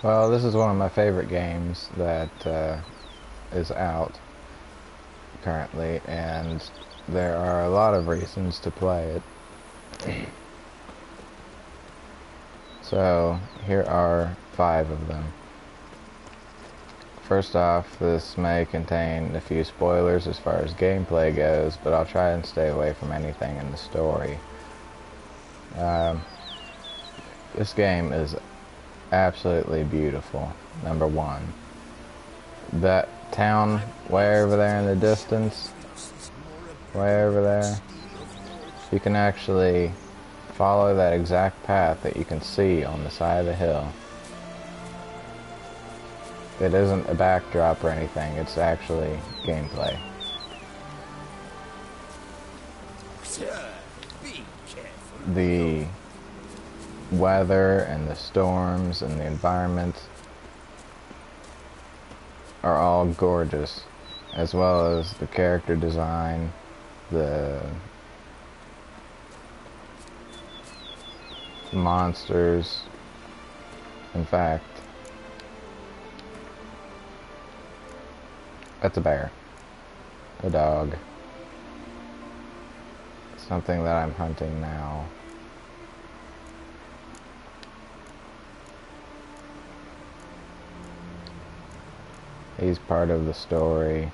Well, this is one of my favorite games that is out currently, and there are a lot of reasons to play it. So, here are 5 of them. First off, this may contain a few spoilers as far as gameplay goes, but I'll try and stay away from anything in the story. Um, this game is absolutely beautiful, number one. That town way over there in the distance, way over there, you can actually follow that exact path that you can see on the side of the hill. It isn't a backdrop or anything, it's actually gameplay. The weather and the storms and the environment are all gorgeous, as well as the character design, the monsters. In fact, that's a bear, a dog, something that I'm hunting now. He's part of the story.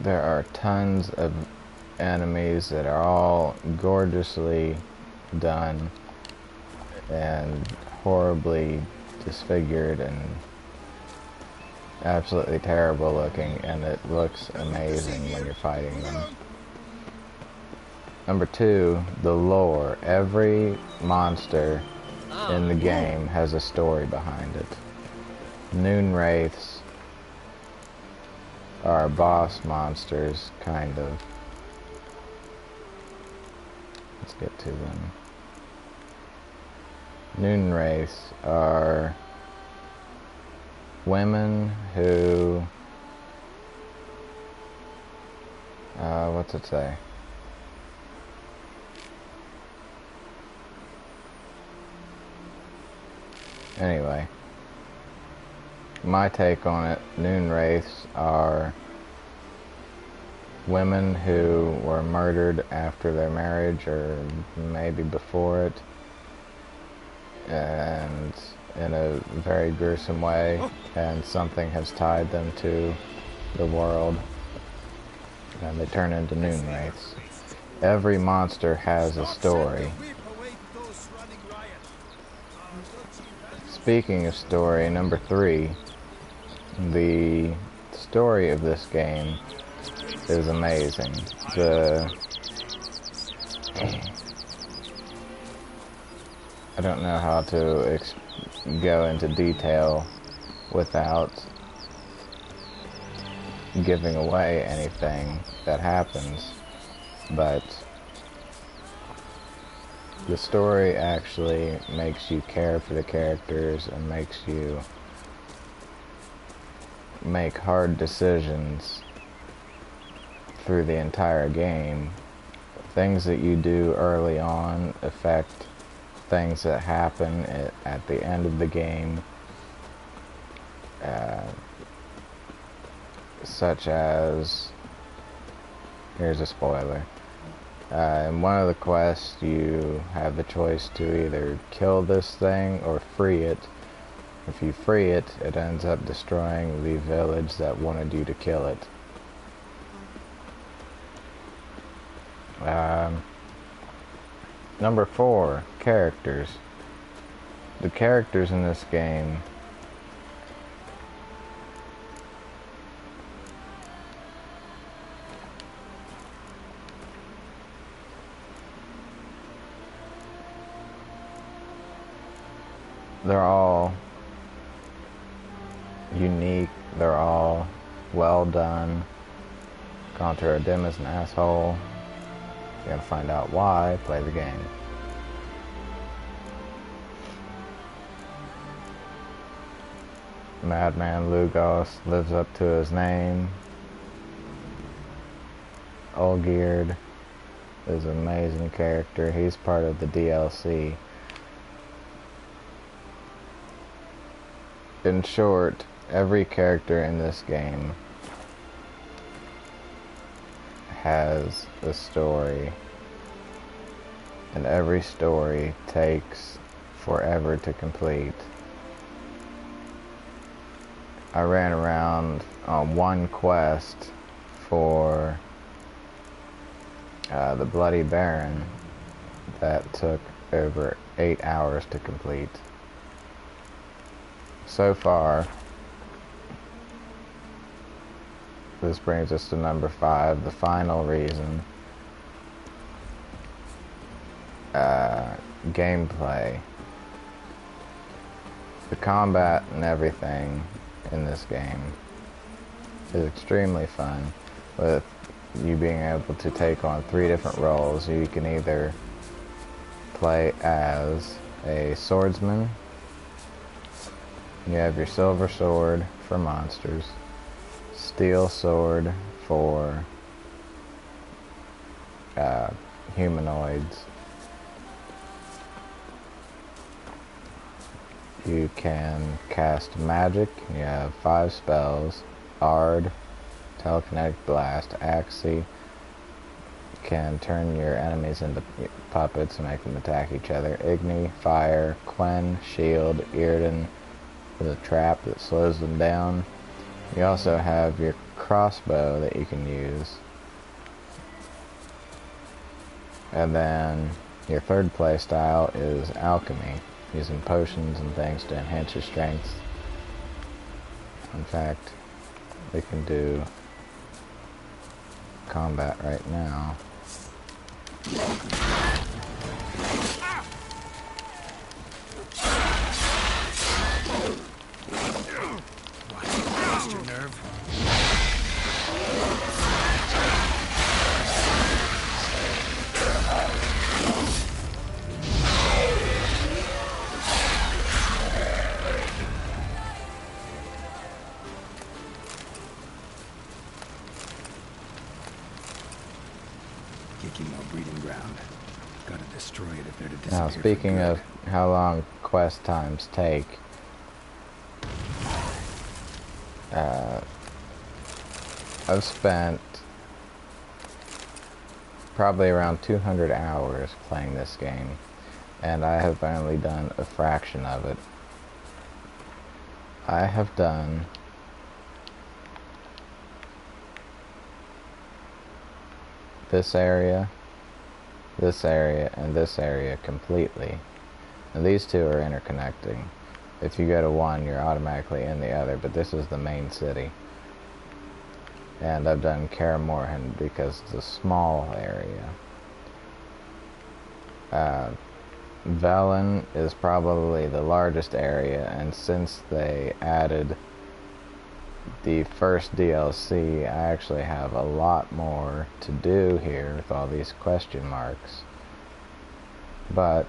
There are tons of enemies that are all gorgeously done and horribly disfigured and absolutely terrible looking, and it looks amazing when you're fighting them. Number 2, the lore. Every monster in the game has a story behind it. Noon wraiths are boss monsters, kind of. Let's get to them. Noon wraiths are women who, what's it say? Anyway, my take on it, Noon wraiths are women who were murdered after their marriage, or maybe before it, and in a very gruesome way, and something has tied them to the world, and they turn into Noon wraiths. Every monster has a story. Speaking of story, number 3, the story of this game is amazing. I don't know how to go into detail without giving away anything that happens, but the story actually makes you care for the characters and makes you make hard decisions through the entire game. Things that you do early on affect things that happen at the end of the game, such as, here's a spoiler. In one of the quests, you have the choice to either kill this thing or free it. If you free it, it ends up destroying the village that wanted you to kill it. Number 4, characters. The characters in this game they're all unique, they're all well done. Contra Dim is an asshole. You gotta find out why, play the game. Madman Lugos lives up to his name. Olgierd is an amazing character. He's part of the DLC. in short, every character in this game has a story, and every story takes forever to complete. I ran around on one quest for the Bloody Baron that took over 8 hours to complete. So far, this brings us to number 5, the final reason. Gameplay. The combat and everything in this game is extremely fun, with you being able to take on 3 different roles. You can either play as a swordsman, you have your silver sword for monsters, steel sword for humanoids. You can cast magic. You have 5 spells: Ard, Telekinetic Blast, Axii. Can turn your enemies into puppets and make them attack each other. Igni, Fire, Quen, Shield, Irden, with a trap that slows them down. You also have your crossbow that you can use. And then your third play style is alchemy, using potions and things to enhance your strength. In fact, we can do combat right now. Lost your nerve. Kicking no breeding ground. Gotta destroy it if they're to disappear. Now, speaking of how long quest times take, I've spent probably around 200 hours playing this game, and I have only done a fraction of it. I have done this area, and this area completely. And these two are interconnecting. If you go to one, you're automatically in the other, but this is the main city. And I've done Kaer Morhen because it's a small area. Velen is probably the largest area, and since they added the first DLC, I actually have a lot more to do here with all these question marks. But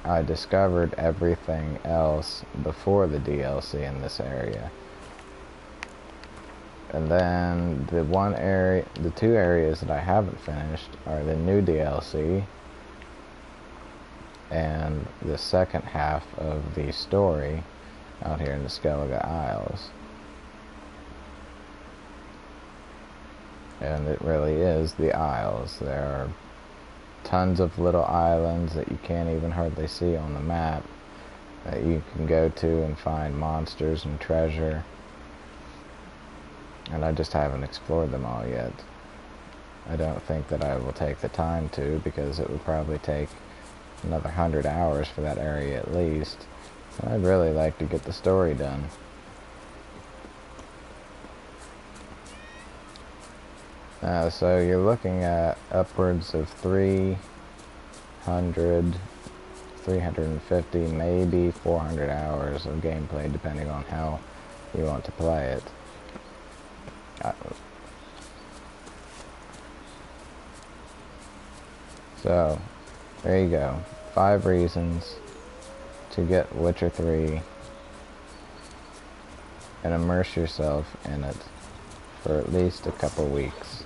I discovered everything else before the DLC in this area. And then the 2 areas that I haven't finished are the new DLC and the second half of the story out here in the Skellige Isles. And it really is the Isles. There are tons of little islands that you can't even hardly see on the map that you can go to and find monsters and treasure. And I just haven't explored them all yet. I don't think that I will take the time to, because it would probably take another 100 hours for that area at least. And I'd really like to get the story done. So you're looking at upwards of 300, 350, maybe 400 hours of gameplay, depending on how you want to play it. So, there you go. 5 reasons to get Witcher 3 and immerse yourself in it for at least a couple weeks.